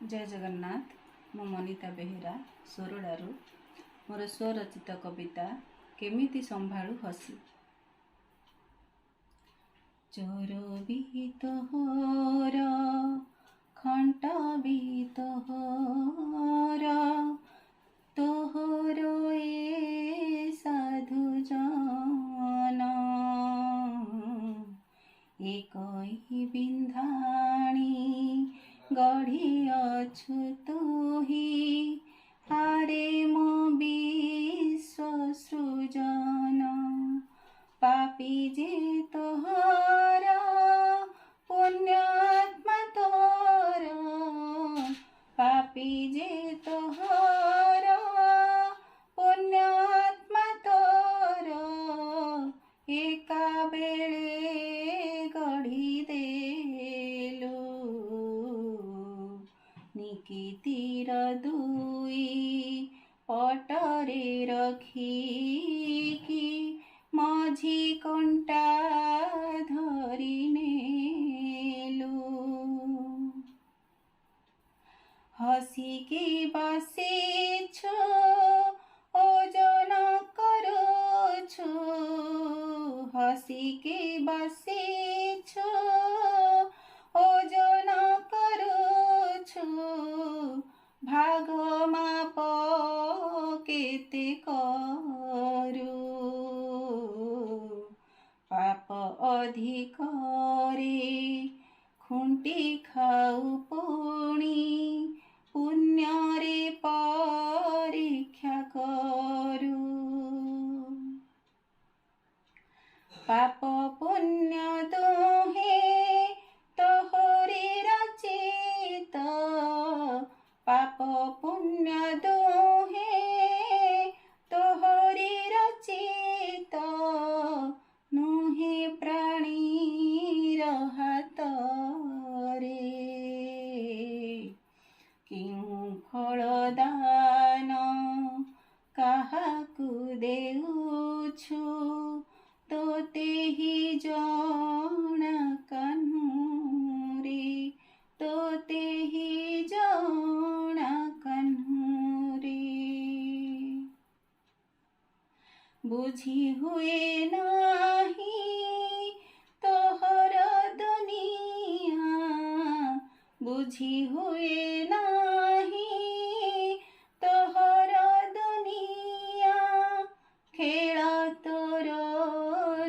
जय जगन्नाथ। मु मनिता बेहेरा सोरडारू मोर स्वरचित कविता केमिति संभाळु हसी। चोर भी तोहर खंट भी तोहर तोहर ए साधु जन एक ही बिंधाणी गढ़ी अछु तुही आरे मो विश्व सृजन पापी जे तोहर पुण्यात्मा तोर पापी जे तोहर पुण्यात्मा तोर एका बेले गढ़ी देलु निकितिर दुई पटरे रखिकी माझी कंटा धरी नेलु हसिकी बसिछु ओजन करुछु हसिकी बसिछु ओजन करुछु भाग माप केते करू पाप अधिक रे खुंटी खाऊ पुणी पुण्य रे परीक्षा करू पाप पुण्य दोहे तोहरे रचित पाप पुण्य दोहे तोहरे रचित नुहे प्राणी हाथ रे किं फल दान काहाकु देउछु तोते ही जणा कान्हू रे तोते ही जणा कान्हू रे बुझी हुए नाही तोहर दुनिया बुझी हुए नाही तोहर दुनिया खेल तोर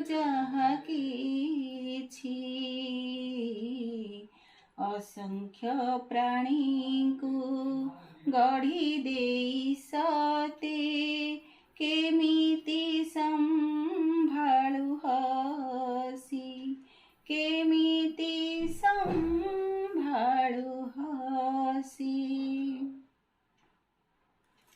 जहा किछि असंख्य प्राणी को गढ़ी दे